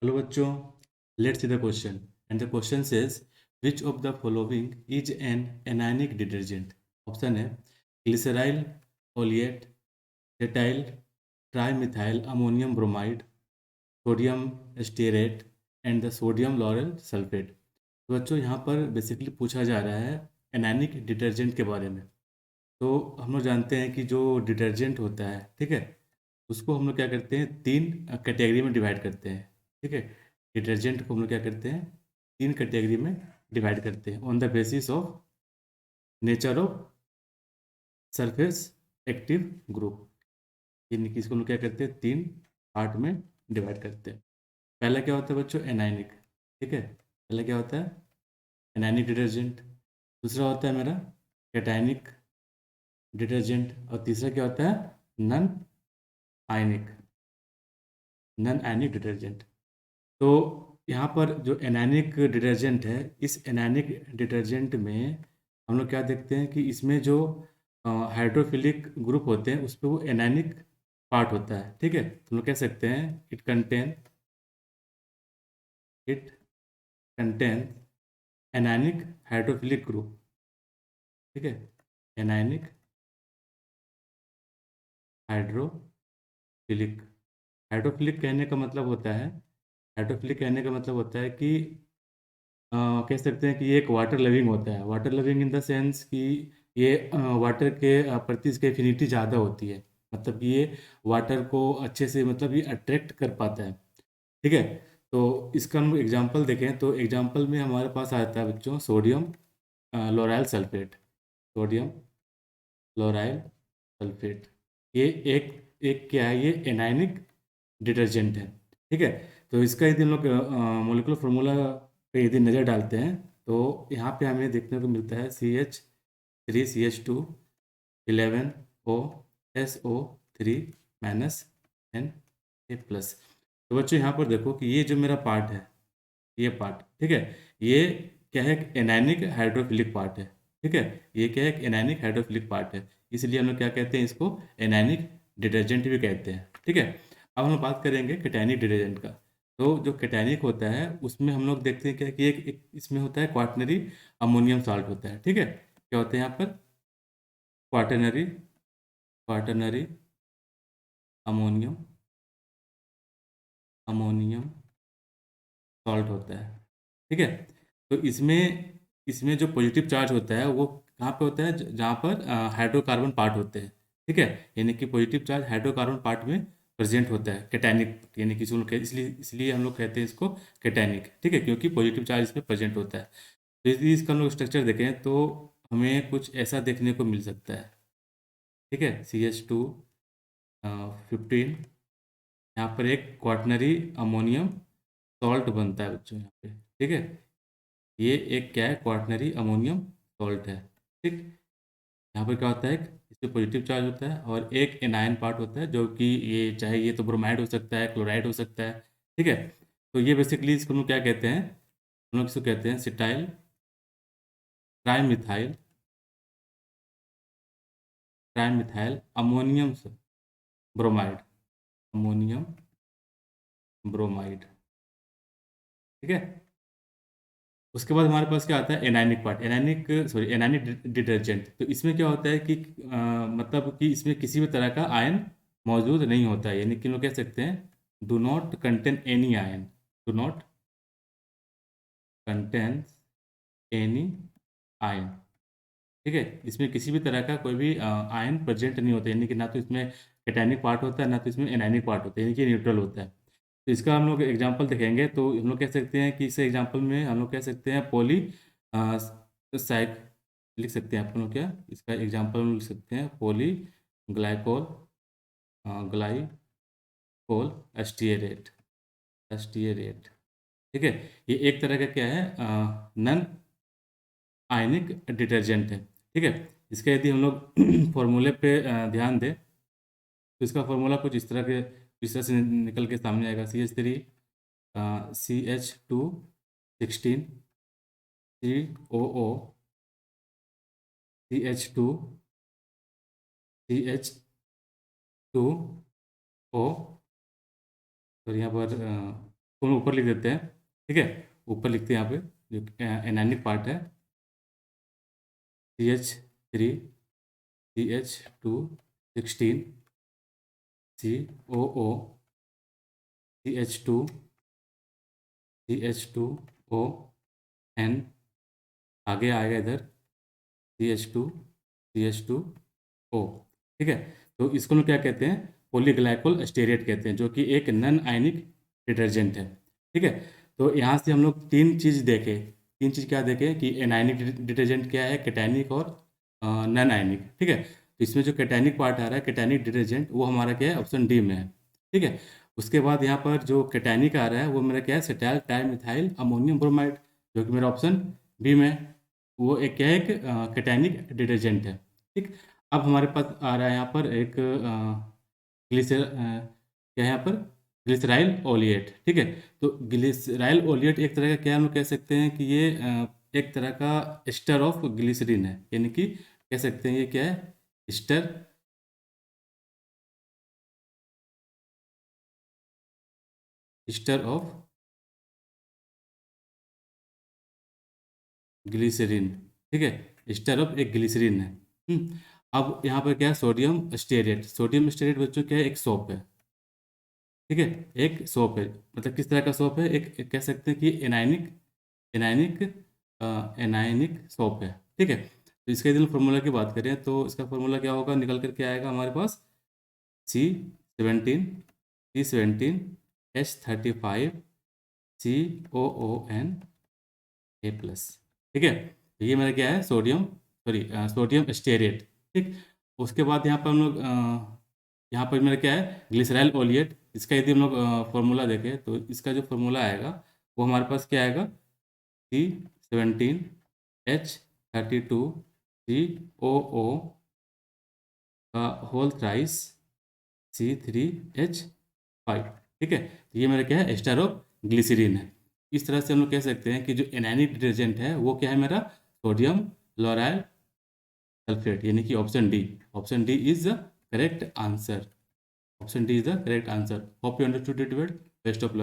Hello बच्चों, let's see the question and the question says which of the following is an anionic detergent. Option है glyceryl, oleate, cetyl, trimethyl ammonium bromide, sodium stearate and the sodium lauryl sulphate. तो बच्चों यहाँ पर basically पूछा जा रहा है anionic detergent के बारे में। तो हम लोग जानते हैं कि जो डिटर्जेंट होता है, ठीक है, उसको हम लोग क्या करते हैं, तीन कैटेगरी में डिवाइड करते हैं। ठीक है, डिटर्जेंट को हम लोग क्या करते हैं, तीन कैटेगरी में डिवाइड करते हैं on the basis of nature of surface active group. यानी कि इसको हम लोग क्या करते हैं, तीन पार्ट में डिवाइड करते हैं। पहला क्या होता है बच्चों, एनायनिक। ठीक है, पहला क्या होता है, एनायनिक डिटर्जेंट। दूसरा होता है मेरा कैटायनिक डिटर्जेंट। और तीसरा क्या होता है, नन आयनिक, नन आयनिक डिटर्जेंट। तो यहाँ पर जो एनायनिक डिटर्जेंट है, इस एनायनिक डिटर्जेंट में हम लोग क्या देखते हैं कि इसमें जो हाइड्रोफिलिक ग्रुप होते हैं उस पर वो एनायनिक पार्ट होता है। ठीक है, तो हम लोग कह सकते हैं it contain anionic hydrophilic group. ठीक है, एनायनिक हाइड्रोफिलिक। हाइड्रोफिलिक कहने का मतलब होता है, हाइड्रोफिलिक कहने का मतलब होता है कि कह सकते हैं कि ये एक वाटर लविंग होता है। Water loving in the sense कि ये वाटर के प्रति इसकी एफिनिटी ज़्यादा होती है। मतलब कि ये वाटर को अच्छे से, मतलब ये अट्रैक्ट कर पाता है। ठीक है, तो इसका हम एग्जांपल देखें तो एग्जांपल में हमारे पास आता है बच्चों सोडियम लोराइल सल्फेट। सोडियम लोराइल सल्फेट, ये एक एक क्या है, ये एनायनिक डिटर्जेंट है। ठीक है, तो इसका यदि हम लोग मोलिकुलर फार्मूला पे यदि नज़र डालते हैं तो यहाँ पे हमें देखने को मिलता है CH3CH2 11O SO3 - Na+। तो बच्चों यहाँ पर देखो कि ये जो मेरा पार्ट है, ये पार्ट, ठीक है, ये क्या है, एनायनिक हाइड्रोफिलिक पार्ट है। ठीक है, ये क्या है, एनायनिक हाइड्रोफिलिक पार्ट है। इसलिए हम लोग क्या कहते हैं, इसको एनायनिक डिटर्जेंट भी कहते हैं। ठीक है, अब हम लोग बात करेंगे कैटायनिक डिटर्जेंट का। तो जो कैटायनिक होता है उसमें हम लोग देखते हैं क्या कि एक इसमें होता है क्वाटनरी अमोनियम साल्ट होता है। ठीक है, क्या होता है यहाँ पर, quaternary quaternary ammonium ammonium salt होता है। ठीक है, तो इसमें इसमें जो पॉजिटिव चार्ज होता है वो कहाँ पे होता है, जहाँ पर हाइड्रोकार्बन पार्ट होते हैं। ठीक है, यानी कि पॉजिटिव चार्ज हाइड्रोकार्बन पार्ट में प्रेजेंट होता है कैटायनिक, यानी कि इसलिए इसलिए हम लोग कहते हैं इसको कैटायनिक। ठीक है, क्योंकि पॉजिटिव चार्ज इसमें प्रेजेंट होता है। तो यदि इसका हम लोग स्ट्रक्चर देखें तो हमें कुछ ऐसा देखने को मिल सकता है। ठीक है, CH2 15, यहाँ पर एक क्वाटनरी अमोनियम सॉल्ट बनता है बच्चों यहाँ पे। ठीक है, ये एक क्या है, क्वाटनरी अमोनियम सॉल्ट है। ठीक, यहाँ पर क्या होता है, इसमें पॉजिटिव चार्ज होता है और एक एनायन पार्ट होता है जो कि ये चाहे ये तो ब्रोमाइड हो सकता है, क्लोराइड हो सकता है। ठीक है, तो ये बेसिकली इसको हम लोग क्या कहते हैं, हम लोग इसको कहते हैं cetyl trimethyl trimethyl ammonium bromide, ammonium bromide. ठीक है, उसके बाद हमारे पास क्या आता है, anionic part, anionic sorry anionic detergent. तो इसमें क्या होता है कि मतलब कि इसमें किसी भी तरह का आयन मौजूद नहीं होता है, यानी कि हम लोग कह सकते हैं do not contain any ion, do not contain any ion. ठीक है, इसमें किसी भी तरह का कोई भी आयन प्रेजेंट नहीं होता, यानी कि ना तो इसमें कैटायनिक पार्ट होता है ना तो इसमें एनायनिक पार्ट होता है, यानी कि न्यूट्रल होता है। तो इसका हम लोग एग्जांपल देखेंगे तो हम लोग कह सकते हैं कि इस एग्जांपल में हम लोग कह सकते हैं पॉली साइक लिख सकते हैं अपन लोग, क्या इसका एग्जांपल हम लिख सकते हैं, पॉली ग्लाइकोल ग्लाइकोल एस्टिएरेट एस्टिएरेट। ठीक है, ये एक तरह का क्या है, नन आयनिक डिटर्जेंट है। ठीक है, इसका यदि हम लोग फॉर्मूले पे ध्यान दें तो इसका फॉर्मूला कुछ इस तरह से निकल के सामने आएगा, CH3 CH2 16 COO CH2 CH2O, और यहाँ पर इसको हम ऊपर लिख देते हैं, ठीक है। ऊपर लिखते हैं यहाँ पे जो एनायनिक पार्ट है, CH3 CH2 16 COO CH2 CH2O N, आगे आएगा इधर CH2 ठीक है। तो इसको हम क्या कहते हैं, पॉलीग्लाइकोल स्टेरेट कहते हैं, जो कि एक नॉन आयनिक डिटर्जेंट है, ठीक है। तो यहाँ से हम लोग तीन चीज़ देखे, तीन चीज़ क्या देखे कि एनायनिक डिटर्जेंट क्या है, कैटायनिक और नॉन आयनिक, ठीक है। तो इसमें जो कैटायनिक पार्ट आ रहा है, कैटायनिक डिटर्जेंट, वो हमारा क्या है, ऑप्शन डी में है, ठीक है। उसके बाद यहाँ पर जो कैटायनिक आ रहा है वो मेरा क्या है, सेटाइल टाइमिथाइल अमोनियम ब्रोमाइड, जो कि मेरा ऑप्शन बी में है। वो एक क्या है, एक कैटायनिक डिटर्जेंट है, ठीक। अब हमारे पास आ रहा है यहाँ पर एक ग्लिसर क्या है यहाँ पर, ग्लिसराइल ओलिएट, ठीक है। तो ग्लिसराइल ओलिएट एक तरह का क्या हम लोग कह सकते हैं कि ये एक तरह का एस्टर ऑफ ग्लिसरीन है, यानी कि कह सकते हैं ये क्या है, एस्टर एस्टर ऑफ ग्लिसरीन, ठीक है। एस्टर ऑफ एक ग्लिसरीन है। अब यहाँ पर क्या है, सोडियम स्टेरेट, सोडियम स्टेरेट बच्चों क्या है, एक सोप है, ठीक है। एक सोप है, मतलब किस तरह का सोप है, एक कह सकते हैं कि एनायनिक एनायनिक एनायनिक सोप है, ठीक है। तो इसके यदि फॉर्मूला की बात करें तो इसका फॉर्मूला क्या होगा, निकल कर के आएगा हमारे पास C17 C17H35 COON A+, ठीक है। तो ये मेरा क्या है, सोडियम, सॉरी सोडियम स्टेरेट, ठीक। उसके बाद यहाँ पर हम लोग यहाँ पर मेरा क्या है, ग्लिसराइल ओलिएट, इसका यदि हम लोग फॉर्मूला देखें तो इसका जो फॉर्मूला आएगा वो हमारे पास क्या आएगा, C17H32COO का होल थ्राइस C3H5, ठीक है। तो ये मेरा क्या है, एस्टर ऑफ ग्लिसरीन है। इस तरह से हम लोग कह सकते हैं कि जो एनायनिक डिटर्जेंट है वो क्या है मेरा, सोडियम क्लोराइल सल्फेट, यानी कि option D, option D is the correct answer, option D is the correct answer. Hope you understood it well, best of luck.